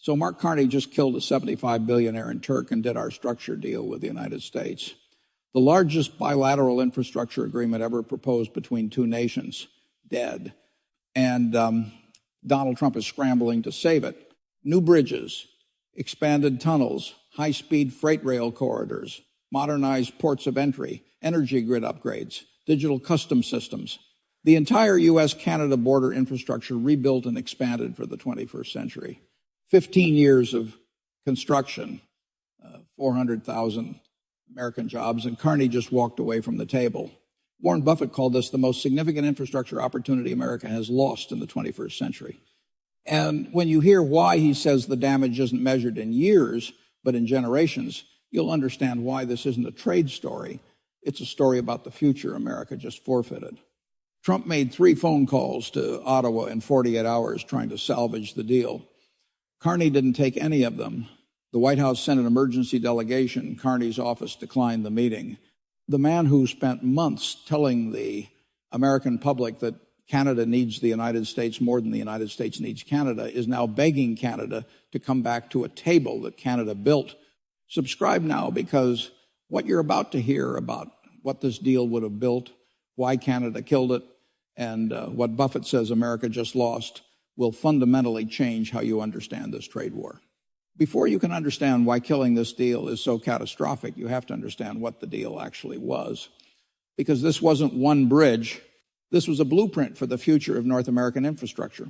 So Mark Carney just killed a 75 billionaire in Turk and did our structure deal with the United States. The largest bilateral infrastructure agreement ever proposed between two nations, dead. And Donald Trump is scrambling to save it. New bridges, expanded tunnels, high-speed freight rail corridors, modernized ports of entry, energy grid upgrades, digital customs systems. The entire U.S. Canada border infrastructure rebuilt and expanded for the 21st century. 15 years of construction, 400,000 American jobs, and Carney just walked away from the table. Warren Buffett called this the most significant infrastructure opportunity America has lost in the 21st century. And when you hear why he says the damage isn't measured in years, but in generations, you'll understand why this isn't a trade story. It's a story about the future America just forfeited. Trump made 3 phone calls to Ottawa in 48 hours trying to salvage the deal. Carney didn't take any of them. The White House sent an emergency delegation. Carney's office declined the meeting. The man who spent months telling the American public that Canada needs the United States more than the United States needs Canada is now begging Canada to come back to a table that Canada built. Subscribe now, because what you're about to hear about what this deal would have built, why Canada killed it, and what Buffett says America just lost will fundamentally change how you understand this trade war. Before you can understand why killing this deal is so catastrophic, you have to understand what the deal actually was. Because this wasn't one bridge. This was a blueprint for the future of North American infrastructure.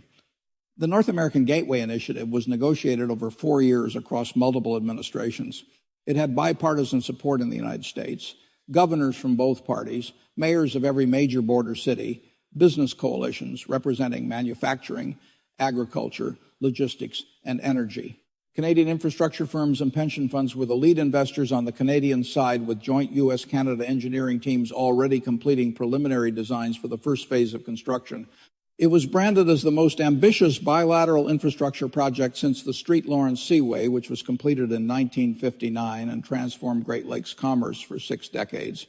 The North American Gateway Initiative was negotiated over 4 years across multiple administrations. It had bipartisan support in the United States, governors from both parties, mayors of every major border city, business coalitions representing manufacturing, agriculture, logistics, and energy. Canadian infrastructure firms and pension funds were the lead investors on the Canadian side, with joint U.S. Canada engineering teams already completing preliminary designs for the first phase of construction. It was branded as the most ambitious bilateral infrastructure project since the Street Lawrence Seaway, which was completed in 1959 and transformed Great Lakes commerce for 6 decades.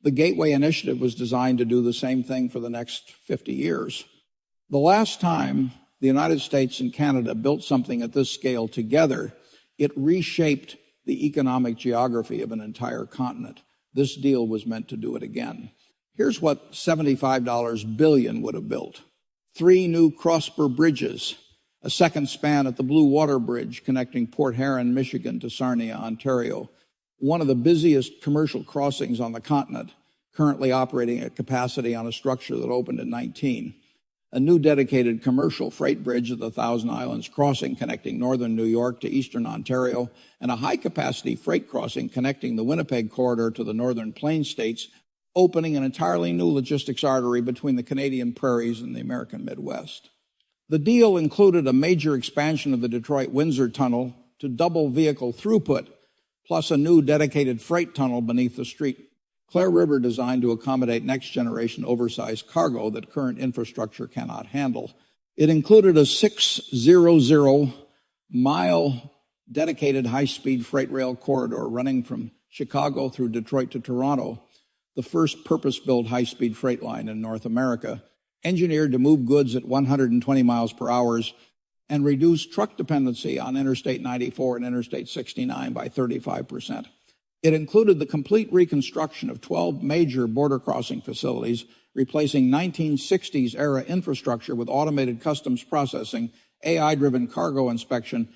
The Gateway Initiative was designed to do the same thing for the next 50 years. The last time the United States and Canada built something at this scale together, it reshaped the economic geography of an entire continent. This deal was meant to do it again. Here's what $75 billion would have built. 3 new cross-spur bridges, a second span at the Blue Water Bridge connecting Port Huron, Michigan to Sarnia, Ontario, one of the busiest commercial crossings on the continent, currently operating at capacity on a structure that opened in 19. A new dedicated commercial freight bridge at the Thousand Islands Crossing connecting northern New York to eastern Ontario, and a high-capacity freight crossing connecting the Winnipeg corridor to the northern Plains states, opening an entirely new logistics artery between the Canadian prairies and the American Midwest. The deal included a major expansion of the Detroit-Windsor Tunnel to double vehicle throughput, plus a new dedicated freight tunnel beneath the street. Clare River designed to accommodate next-generation oversized cargo that current infrastructure cannot handle. It included a 600-mile dedicated high-speed freight rail corridor running from Chicago through Detroit to Toronto, the first purpose-built high-speed freight line in North America, engineered to move goods at 120 miles per hour and reduce truck dependency on Interstate 94 and Interstate 69 by 35%. It included the complete reconstruction of 12 major border crossing facilities, replacing 1960s-era infrastructure with automated customs processing, AI-driven cargo inspection,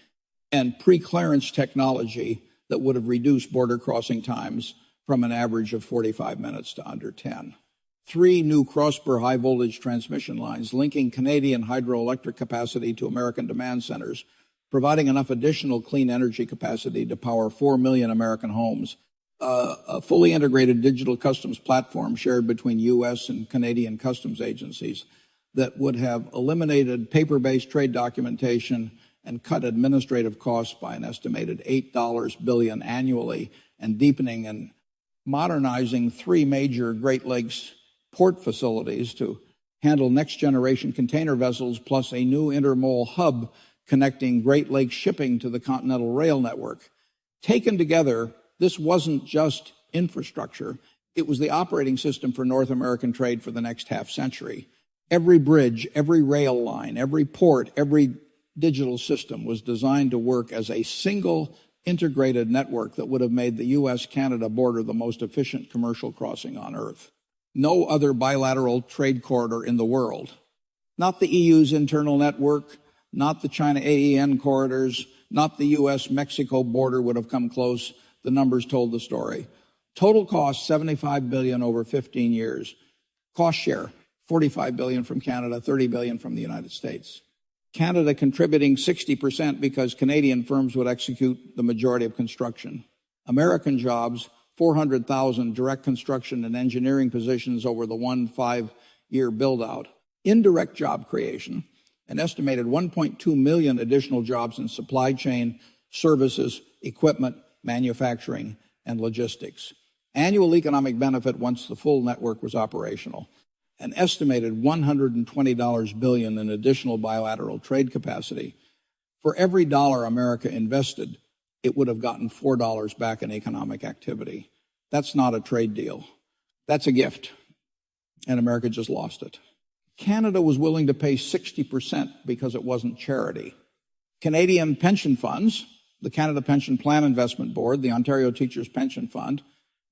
and pre-clearance technology that would have reduced border crossing times from an average of 45 minutes to under 10. 3 new cross-spur high-voltage transmission lines linking Canadian hydroelectric capacity to American demand centers, providing enough additional clean energy capacity to power 4 million American homes. A fully integrated digital customs platform shared between U.S. and Canadian customs agencies that would have eliminated paper-based trade documentation and cut administrative costs by an estimated $8 billion annually, and deepening and modernizing 3 major Great Lakes port facilities to handle next-generation container vessels, plus a new intermodal hub connecting Great Lakes shipping to the Continental Rail Network. Taken together, this wasn't just infrastructure. It was the operating system for North American trade for the next half-century. Every bridge, every rail line, every port, every digital system was designed to work as a single integrated network that would have made the U.S. Canada border the most efficient commercial crossing on Earth. No other bilateral trade corridor in the world, not the EU's internal network, not the China AEN corridors, not the U.S.-Mexico border would have come close. The numbers told the story. Total cost, $75 billion over 15 years. Cost share, $45 billion from Canada, $30 billion from the United States. Canada contributing 60% because Canadian firms would execute the majority of construction. American jobs, 400,000 direct construction and engineering positions over the 5-year build-out. Indirect job creation, an estimated 1.2 million additional jobs in supply chain, services, equipment, manufacturing, and logistics. Annual economic benefit once the full network was operational. An estimated $120 billion in additional bilateral trade capacity. For every dollar America invested, it would have gotten $4 back in economic activity. That's not a trade deal. That's a gift. And America just lost it. Canada was willing to pay 60% because it wasn't charity. Canadian pension funds, the Canada Pension Plan Investment Board, the Ontario Teachers Pension Fund,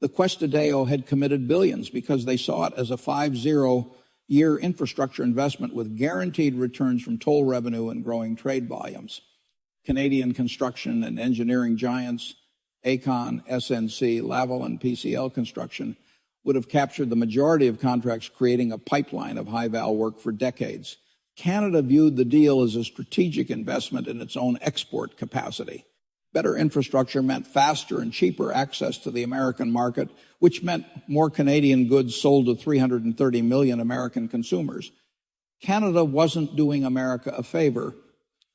the Cuesta Deo had committed billions because they saw it as a 50-year infrastructure investment with guaranteed returns from toll revenue and growing trade volumes. Canadian construction and engineering giants, Aecon, SNC, Laval, and PCL Construction would have captured the majority of contracts, creating a pipeline of high-val work for decades. Canada viewed the deal as a strategic investment in its own export capacity. Better infrastructure meant faster and cheaper access to the American market, which meant more Canadian goods sold to 330 million American consumers. Canada wasn't doing America a favor.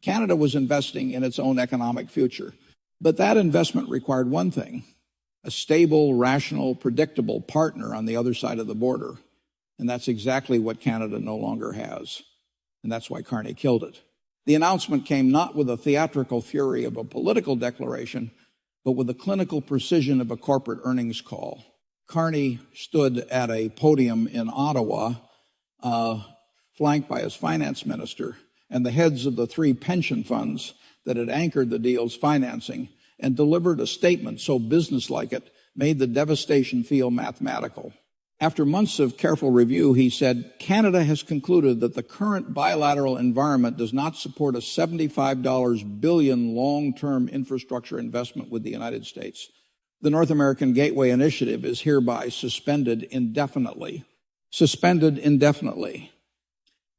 Canada was investing in its own economic future. But that investment required one thing: a stable, rational, predictable partner on the other side of the border. And that's exactly what Canada no longer has. And that's why Carney killed it. The announcement came not with the theatrical fury of a political declaration, but with the clinical precision of a corporate earnings call. Carney stood at a podium in Ottawa, flanked by his finance minister and the heads of the 3 pension funds that had anchored the deal's financing, and delivered a statement so businesslike it made the devastation feel mathematical. After months of careful review, he said, Canada has concluded that the current bilateral environment does not support a $75 billion long-term infrastructure investment with the United States. The North American Gateway Initiative is hereby suspended indefinitely. Suspended indefinitely.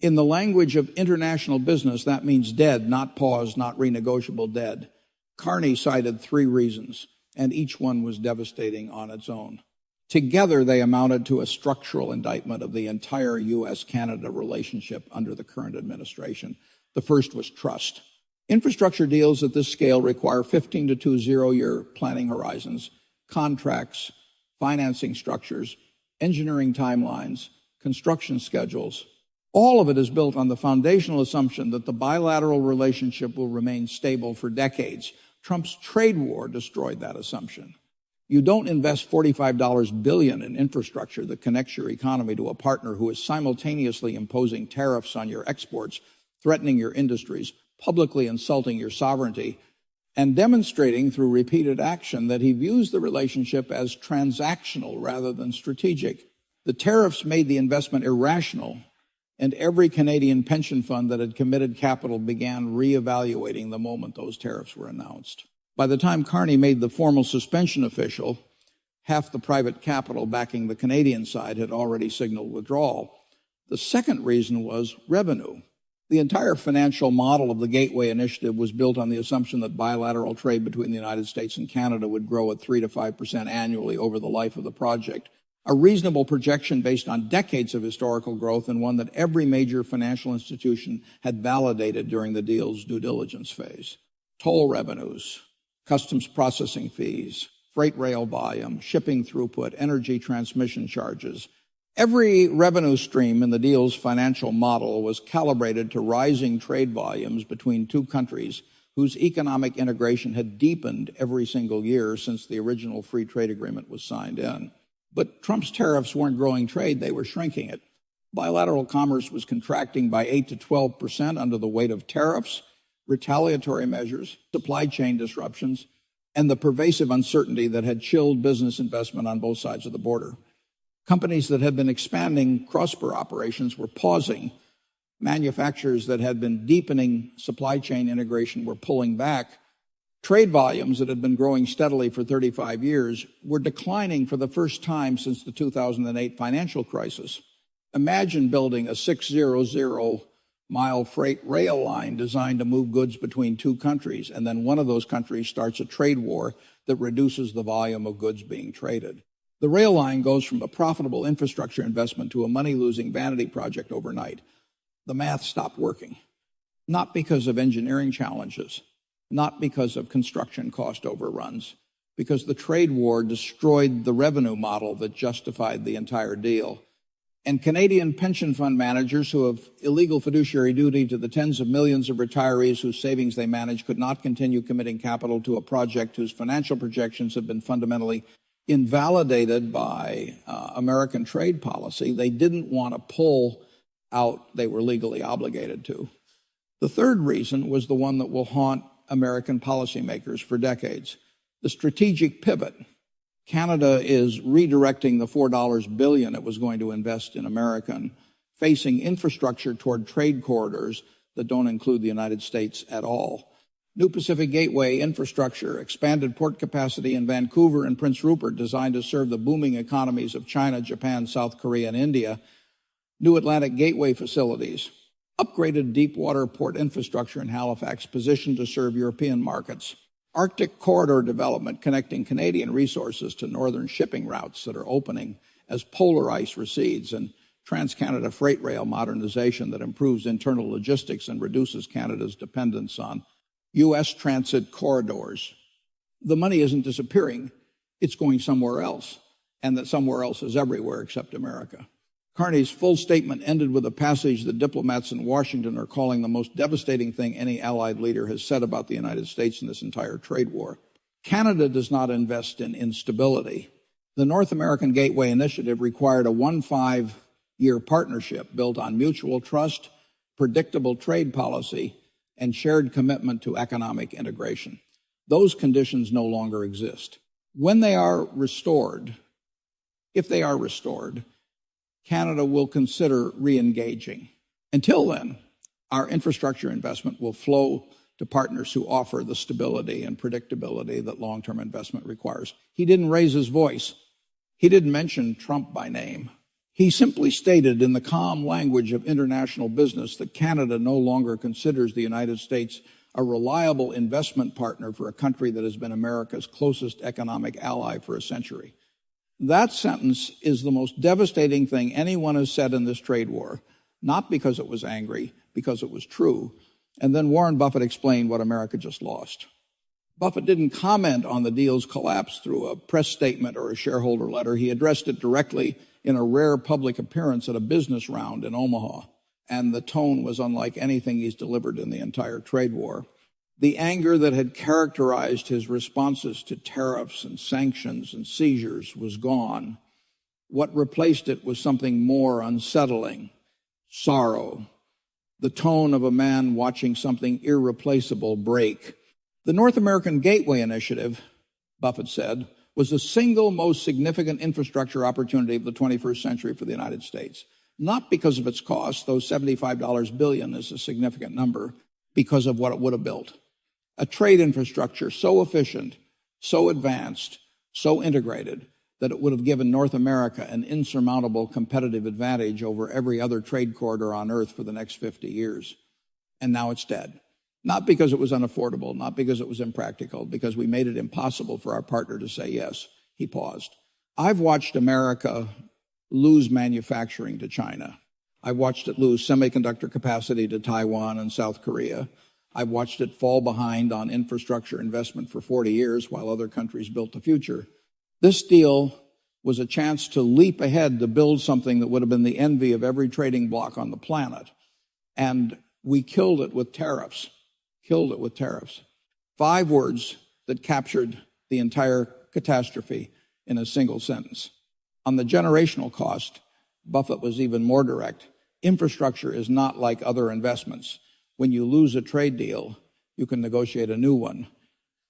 In the language of international business, that means dead, not paused, not renegotiable, dead. Carney cited 3 reasons, and each one was devastating on its own. Together, they amounted to a structural indictment of the entire U.S. Canada relationship under the current administration. The first was trust. Infrastructure deals at this scale require 15 to 20-year planning horizons, contracts, financing structures, engineering timelines, construction schedules. All of it is built on the foundational assumption that the bilateral relationship will remain stable for decades. Trump's trade war destroyed that assumption. You don't invest $45 billion in infrastructure that connects your economy to a partner who is simultaneously imposing tariffs on your exports, threatening your industries, publicly insulting your sovereignty, and demonstrating through repeated action that he views the relationship as transactional rather than strategic. The tariffs made the investment irrational, and every Canadian pension fund that had committed capital began reevaluating the moment those tariffs were announced. By the time Carney made the formal suspension official, half the private capital backing the Canadian side had already signaled withdrawal. The second reason was revenue. The entire financial model of the Gateway Initiative was built on the assumption that bilateral trade between the United States and Canada would grow at 3 to 5% annually over the life of the project. A reasonable projection based on decades of historical growth, and one that every major financial institution had validated during the deal's due diligence phase. Toll revenues, customs processing fees, freight rail volume, shipping throughput, energy transmission charges. Every revenue stream in the deal's financial model was calibrated to rising trade volumes between 2 countries whose economic integration had deepened every single year since the original free trade agreement was signed in. But Trump's tariffs weren't growing trade, they were shrinking it. Bilateral commerce was contracting by 8 to 12% under the weight of tariffs. retaliatory measures, supply chain disruptions, and the pervasive uncertainty that had chilled business investment on both sides of the border. Companies that had been expanding cross-border operations were pausing. Manufacturers that had been deepening supply chain integration were pulling back. Trade volumes that had been growing steadily for 35 years were declining for the first time since the 2008 financial crisis. Imagine building a 600-mile freight rail line designed to move goods between two countries, and then one of those countries starts a trade war that reduces the volume of goods being traded. The rail line goes from a profitable infrastructure investment to a money-losing vanity project overnight. The math stopped working, not because of engineering challenges, not because of construction cost overruns, because the trade war destroyed the revenue model that justified the entire deal. And Canadian pension fund managers who have illegal fiduciary duty to the tens of millions of retirees whose savings they manage could not continue committing capital to a project whose financial projections have been fundamentally invalidated by American trade policy. They didn't want to pull out they were legally obligated to. The third reason was the one that will haunt American policymakers for decades: the strategic pivot. Canada is redirecting the $4 billion it was going to invest in America, facing infrastructure toward trade corridors that don't include the United States at all. New Pacific Gateway infrastructure, expanded port capacity in Vancouver and Prince Rupert designed to serve the booming economies of China, Japan, South Korea, and India. New Atlantic Gateway facilities, upgraded deep-water port infrastructure in Halifax positioned to serve European markets. Arctic corridor development connecting Canadian resources to northern shipping routes that are opening as polar ice recedes, and Trans-Canada freight rail modernization that improves internal logistics and reduces Canada's dependence on U.S. transit corridors. The money isn't disappearing, it's going somewhere else, and that somewhere else is everywhere except America. Carney's full statement ended with a passage that diplomats in Washington are calling the most devastating thing any Allied leader has said about the United States in this entire trade war. Canada does not invest in instability. The North American Gateway Initiative required a 15-year partnership built on mutual trust, predictable trade policy, and shared commitment to economic integration. Those conditions no longer exist. When they are restored, if they are restored, Canada will consider re-engaging. Until then, our infrastructure investment will flow to partners who offer the stability and predictability that long-term investment requires. He didn't raise his voice. He didn't mention Trump by name. He simply stated in the calm language of international business that Canada no longer considers the United States a reliable investment partner for a country that has been America's closest economic ally for a century. That sentence is the most devastating thing anyone has said in this trade war, not because it was angry, because it was true. And then Warren Buffett explained what America just lost. Buffett didn't comment on the deal's collapse through a press statement or a shareholder letter. He addressed it directly in a rare public appearance at a business round in Omaha, and the tone was unlike anything he's delivered in the entire trade war. The anger that had characterized his responses to tariffs and sanctions and seizures was gone. What replaced it was something more unsettling: sorrow, the tone of a man watching something irreplaceable break. The North American Gateway Initiative, Buffett said, was the single most significant infrastructure opportunity of the 21st century for the United States. Not because of its cost, though $75 billion is a significant number, because of what it would have built. A trade infrastructure so efficient, so advanced, so integrated, that it would have given North America an insurmountable competitive advantage over every other trade corridor on earth for the next 50 years. And now it's dead. Not because it was unaffordable, not because it was impractical, because we made it impossible for our partner to say yes. He paused. I've watched America lose manufacturing to China. I've watched it lose semiconductor capacity to Taiwan and South Korea. I've watched it fall behind on infrastructure investment for 40 years while other countries built the future. This deal was a chance to leap ahead to build something that would have been the envy of every trading bloc on the planet. And we killed it with tariffs. Killed it with tariffs. 5 words that captured the entire catastrophe in a single sentence. On the generational cost, Buffett was even more direct. Infrastructure is not like other investments. When you lose a trade deal, you can negotiate a new one.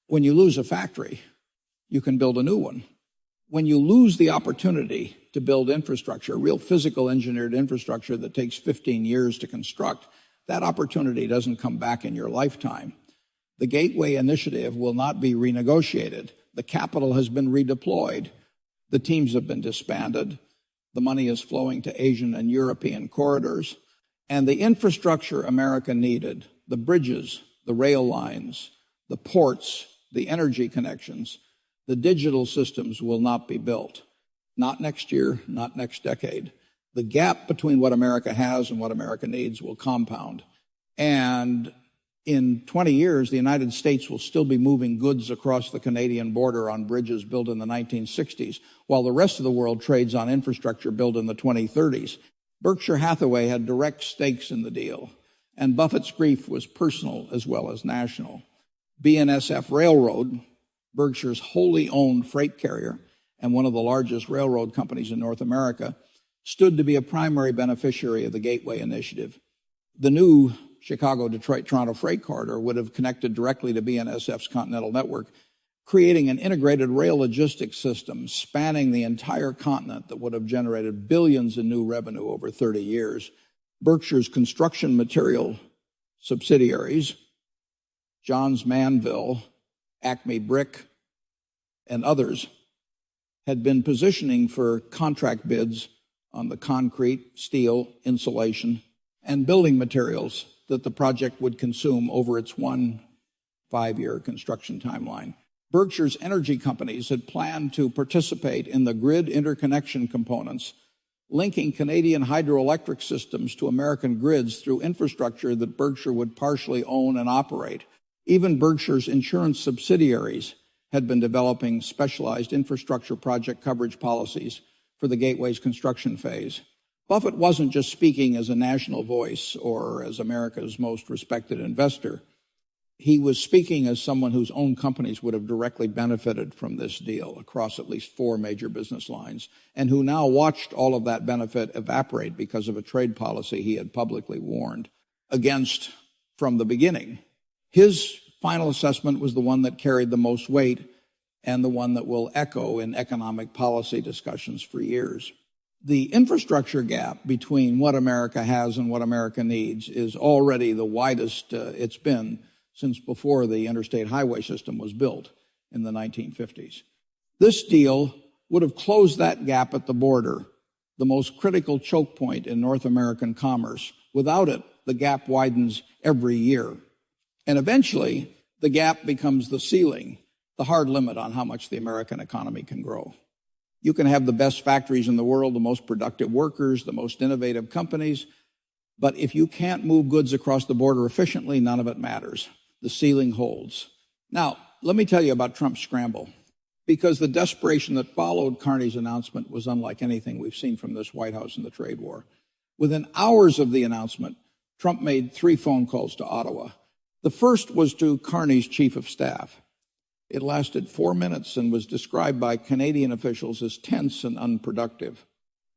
When you lose a factory, you can build a new one. When you lose the opportunity to build infrastructure, real physical engineered infrastructure that takes 15 years to construct, that opportunity doesn't come back in your lifetime. The Gateway Initiative will not be renegotiated. The capital has been redeployed. The teams have been disbanded. The money is flowing to Asian and European corridors. And the infrastructure America needed, the bridges, the rail lines, the ports, the energy connections, the digital systems will not be built. Not next year, not next decade. The gap between what America has and what America needs will compound. And in 20 years, the United States will still be moving goods across the Canadian border on bridges built in the 1960s, while the rest of the world trades on infrastructure built in the 2030s. Berkshire Hathaway had direct stakes in the deal, and Buffett's grief was personal as well as national. BNSF Railroad, Berkshire's wholly owned freight carrier and one of the largest railroad companies in North America, stood to be a primary beneficiary of the Gateway Initiative. The new Chicago-Detroit-Toronto freight corridor would have connected directly to BNSF's continental network, creating an integrated rail logistics system spanning the entire continent that would have generated billions in new revenue over 30 years. Berkshire's construction material subsidiaries, Johns Manville, Acme Brick, and others, had been positioning for contract bids on the concrete, steel, insulation, and building materials that the project would consume over its 5-year construction timeline. Berkshire's energy companies had planned to participate in the grid interconnection components, linking Canadian hydroelectric systems to American grids through infrastructure that Berkshire would partially own and operate. Even Berkshire's insurance subsidiaries had been developing specialized infrastructure project coverage policies for the Gateway's construction phase. Buffett wasn't just speaking as a national voice or as America's most respected investor. He was speaking as someone whose own companies would have directly benefited from this deal across at least 4 major business lines, and who now watched all of that benefit evaporate because of a trade policy he had publicly warned against from the beginning. His final assessment was the one that carried the most weight and the one that will echo in economic policy discussions for years. The infrastructure gap between what America has and what America needs is already the widest it's been since before the interstate highway system was built in the 1950s. This deal would have closed that gap at the border, the most critical choke point in North American commerce. Without it, the gap widens every year. And eventually, the gap becomes the ceiling, the hard limit on how much the American economy can grow. You can have the best factories in the world, the most productive workers, the most innovative companies, but if you can't move goods across the border efficiently, none of it matters. The ceiling holds. Now, let me tell you about Trump's scramble, because the desperation that followed Carney's announcement was unlike anything we've seen from this White House in the trade war. Within hours of the announcement, Trump made 3 phone calls to Ottawa. The first was to Carney's chief of staff. It lasted 4 minutes and was described by Canadian officials as tense and unproductive.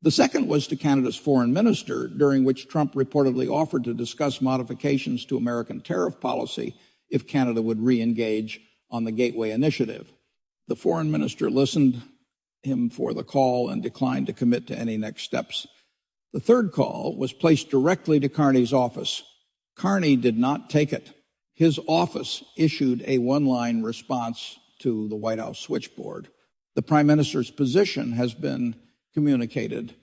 The second was to Canada's foreign minister, during which Trump reportedly offered to discuss modifications to American tariff policy if Canada would re-engage on the Gateway Initiative. The foreign minister listened him for the call and declined to commit to any next steps. The third call was placed directly to Carney's office. Carney did not take it. His office issued a 1-line response to the White House switchboard. The Prime Minister's position has been communicated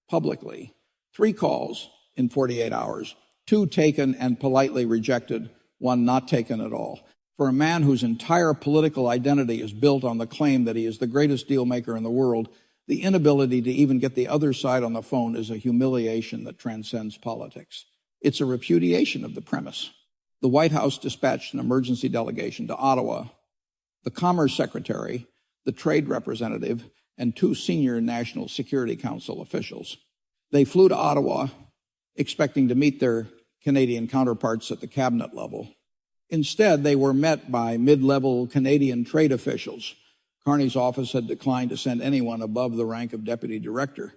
publicly. 3 calls in 48 hours, 2 taken and politely rejected, 1 not taken at all. For a man whose entire political identity is built on the claim that he is the greatest deal maker in the world, the inability to even get the other side on the phone is a humiliation that transcends politics. It's a repudiation of the premise. The White House dispatched an emergency delegation to Ottawa. The Commerce Secretary, the Trade Representative, and 2 senior National Security Council officials. They flew to Ottawa expecting to meet their Canadian counterparts at the cabinet level. Instead, they were met by mid-level Canadian trade officials. Carney's office had declined to send anyone above the rank of deputy director.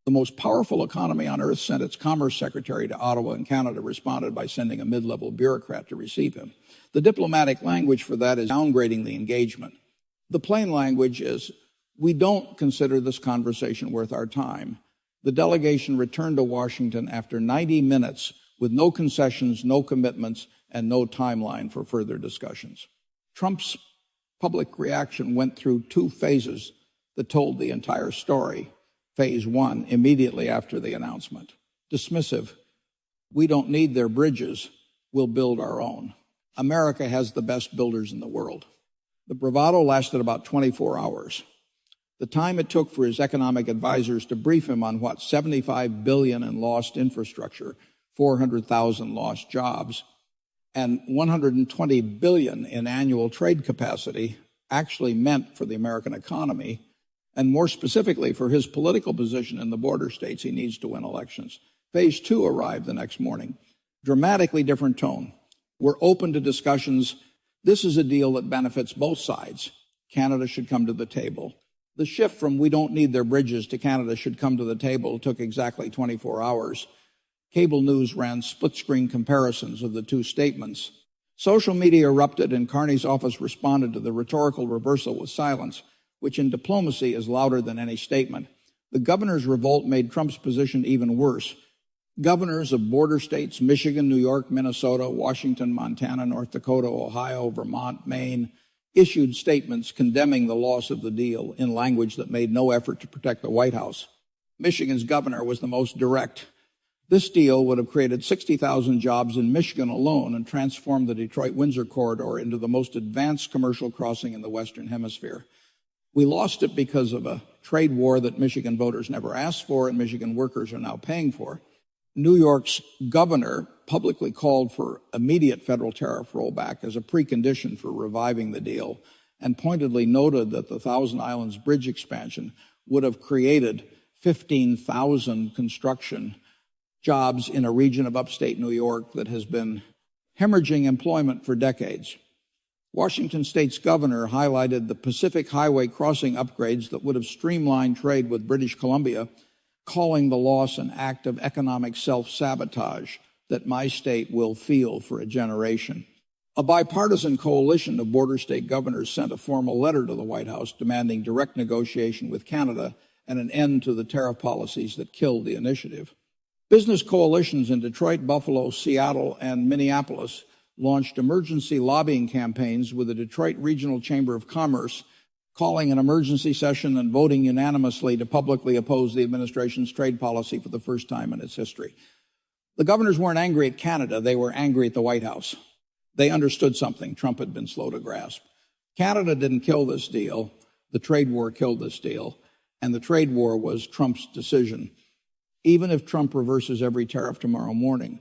The most powerful economy on earth sent its commerce secretary to Ottawa, and Canada responded by sending a mid-level bureaucrat to receive him. The diplomatic language for that is downgrading the engagement. The plain language is, we don't consider this conversation worth our time. The delegation returned to Washington after 90 minutes with no concessions, no commitments, and no timeline for further discussions. Trump's public reaction went through two phases that told the entire story. Phase one, immediately after the announcement. Dismissive. We don't need their bridges. We'll build our own. America has the best builders in the world. The bravado lasted about 24 hours. The time it took for his economic advisors to brief him on what, $75 billion in lost infrastructure, 400,000 lost jobs, and $120 billion in annual trade capacity actually meant for the American economy, and more specifically for his political position in the border states he needs to win elections. Phase two arrived the next morning. Dramatically different tone. We're open to discussions. This is a deal that benefits both sides. Canada should come to the table. The shift from we don't need their bridges to Canada should come to the table took exactly 24 hours. Cable news ran split-screen comparisons of the two statements. Social media erupted, and Carney's office responded to the rhetorical reversal with silence, which in diplomacy is louder than any statement. The governor's revolt made Trump's position even worse. Governors of border states, Michigan, New York, Minnesota, Washington, Montana, North Dakota, Ohio, Vermont, Maine, issued statements condemning the loss of the deal in language that made no effort to protect the White House. Michigan's governor was the most direct. This deal would have created 60,000 jobs in Michigan alone and transformed the Detroit-Windsor corridor into the most advanced commercial crossing in the Western Hemisphere. We lost it because of a trade war that Michigan voters never asked for and Michigan workers are now paying for. New York's governor publicly called for immediate federal tariff rollback as a precondition for reviving the deal and pointedly noted that the Thousand Islands Bridge expansion would have created 15,000 construction jobs in a region of upstate New York that has been hemorrhaging employment for decades. Washington State's governor highlighted the Pacific Highway crossing upgrades that would have streamlined trade with British Columbia, calling the loss an act of economic self-sabotage that my state will feel for a generation. A bipartisan coalition of border state governors sent a formal letter to the White House demanding direct negotiation with Canada and an end to the tariff policies that killed the initiative. Business coalitions in Detroit, Buffalo, Seattle, and Minneapolis launched emergency lobbying campaigns with the Detroit Regional Chamber of Commerce, calling an emergency session and voting unanimously to publicly oppose the administration's trade policy for the first time in its history. The governors weren't angry at Canada, they were angry at the White House. They understood something Trump had been slow to grasp. Canada didn't kill this deal, the trade war killed this deal, and the trade war was Trump's decision. Even if Trump reverses every tariff tomorrow morning,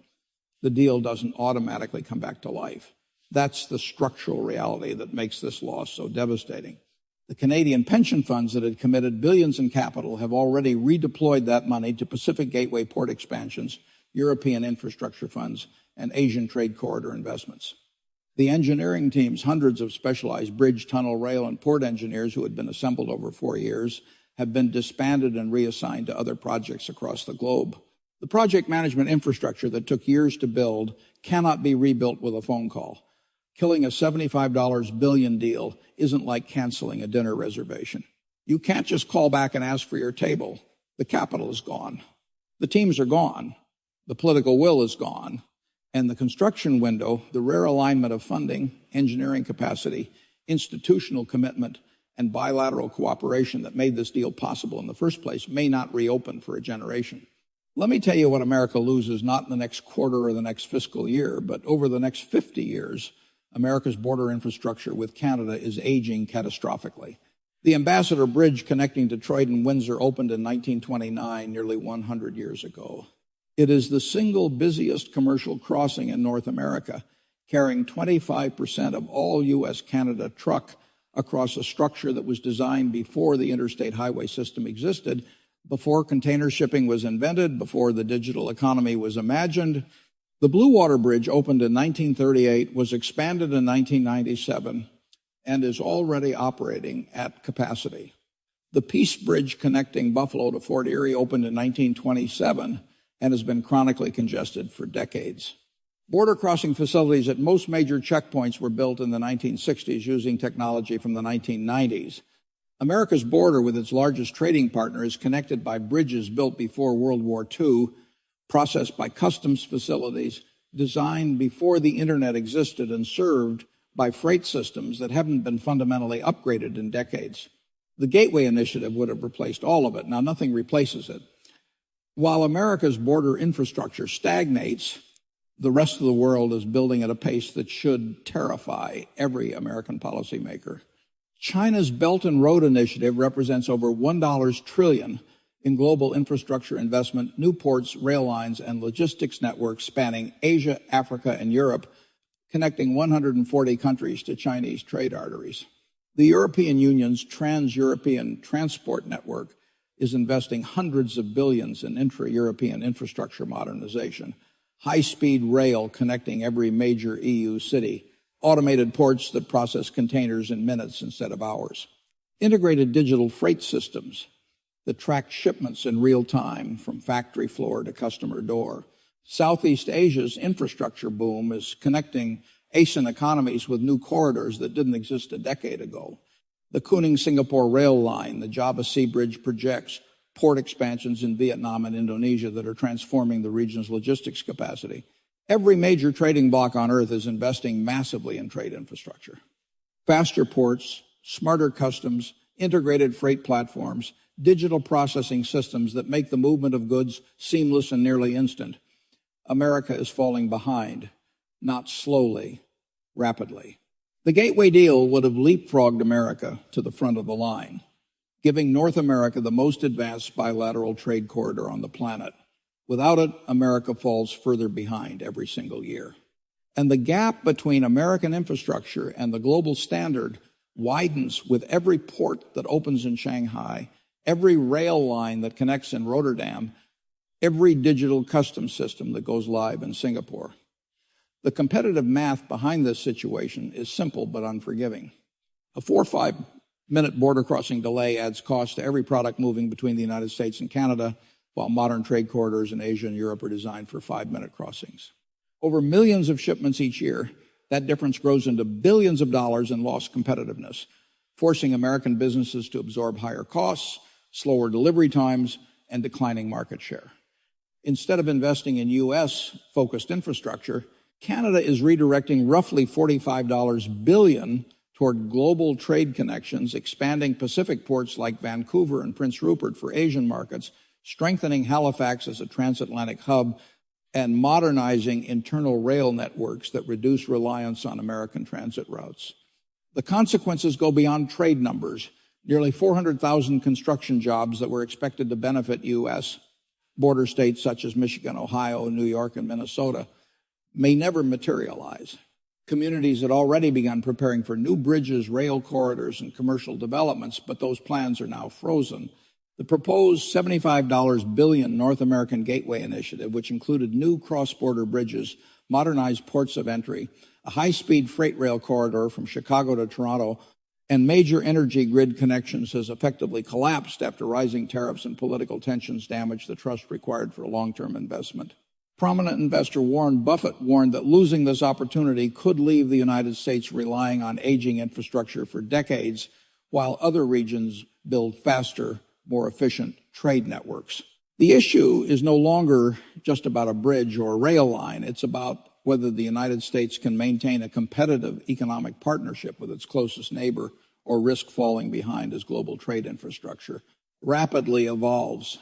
the deal doesn't automatically come back to life. That's the structural reality that makes this loss so devastating. The Canadian pension funds that had committed billions in capital have already redeployed that money to Pacific Gateway port expansions, European infrastructure funds, and Asian trade corridor investments. The engineering teams, hundreds of specialized bridge, tunnel, rail, and port engineers who had been assembled over 4 years, have been disbanded and reassigned to other projects across the globe. The project management infrastructure that took years to build cannot be rebuilt with a phone call. Killing a $75 billion deal isn't like canceling a dinner reservation. You can't just call back and ask for your table. The capital is gone. The teams are gone. The political will is gone. And the construction window, the rare alignment of funding, engineering capacity, institutional commitment, and bilateral cooperation that made this deal possible in the first place may not reopen for a generation. Let me tell you what America loses not in the next quarter or the next fiscal year, but over the next 50 years, America's border infrastructure with Canada is aging catastrophically. The Ambassador Bridge connecting Detroit and Windsor opened in 1929, nearly 100 years ago. It is the single busiest commercial crossing in North America, carrying 25% of all U.S. Canada truck across a structure that was designed before the interstate highway system existed, before container shipping was invented, before the digital economy was imagined. The Blue Water Bridge opened in 1938, was expanded in 1997, and is already operating at capacity. The Peace Bridge connecting Buffalo to Fort Erie opened in 1927 and has been chronically congested for decades. Border crossing facilities at most major checkpoints were built in the 1960s using technology from the 1990s. America's border with its largest trading partner is connected by bridges built before World War II, processed by customs facilities, designed before the internet existed, and served by freight systems that haven't been fundamentally upgraded in decades. The Gateway Initiative would have replaced all of it. Now, nothing replaces it. While America's border infrastructure stagnates, the rest of the world is building at a pace that should terrify every American policymaker. China's Belt and Road Initiative represents over $1 trillion in global infrastructure investment, new ports, rail lines, and logistics networks spanning Asia, Africa, and Europe, connecting 140 countries to Chinese trade arteries. The European Union's Trans-European Transport Network is investing hundreds of billions in intra-European infrastructure modernization, high-speed rail connecting every major EU city, automated ports that process containers in minutes instead of hours, integrated digital freight systems that track shipments in real time from factory floor to customer door. Southeast Asia's infrastructure boom is connecting Asian economies with new corridors that didn't exist a decade ago. The Kuning-Singapore rail line, the Java Sea Bridge projects port expansions in Vietnam and Indonesia that are transforming the region's logistics capacity. Every major trading bloc on earth is investing massively in trade infrastructure. Faster ports, smarter customs, integrated freight platforms, digital processing systems that make the movement of goods seamless and nearly instant. America is falling behind, not slowly, rapidly. The Gateway deal would have leapfrogged America to the front of the line, giving North America the most advanced bilateral trade corridor on the planet. Without it, America falls further behind every single year. And the gap between American infrastructure and the global standard widens with every port that opens in Shanghai, every rail line that connects in Rotterdam, every digital customs system that goes live in Singapore. The competitive math behind this situation is simple but unforgiving. A 4 or 5 minute border crossing delay adds cost to every product moving between the United States and Canada, while modern trade corridors in Asia and Europe are designed for 5-minute crossings. Over millions of shipments each year, that difference grows into billions of dollars in lost competitiveness, forcing American businesses to absorb higher costs, slower delivery times, and declining market share. Instead of investing in U.S.-focused infrastructure, Canada is redirecting roughly $45 billion toward global trade connections, expanding Pacific ports like Vancouver and Prince Rupert for Asian markets, strengthening Halifax as a transatlantic hub, and modernizing internal rail networks that reduce reliance on American transit routes. The consequences go beyond trade numbers. Nearly 400,000 construction jobs that were expected to benefit U.S. border states such as Michigan, Ohio, New York, and Minnesota may never materialize. Communities had already begun preparing for new bridges, rail corridors, and commercial developments, but those plans are now frozen. The proposed $75 billion North American Gateway Initiative, which included new cross-border bridges, modernized ports of entry, a high-speed freight rail corridor from Chicago to Toronto, and major energy grid connections, has effectively collapsed after rising tariffs and political tensions damaged the trust required for long-term investment. Prominent investor Warren Buffett warned that losing this opportunity could leave the United States relying on aging infrastructure for decades, while other regions build faster, more efficient trade networks. The issue is no longer just about a bridge or a rail line. It's about whether the United States can maintain a competitive economic partnership with its closest neighbor or risk falling behind as global trade infrastructure rapidly evolves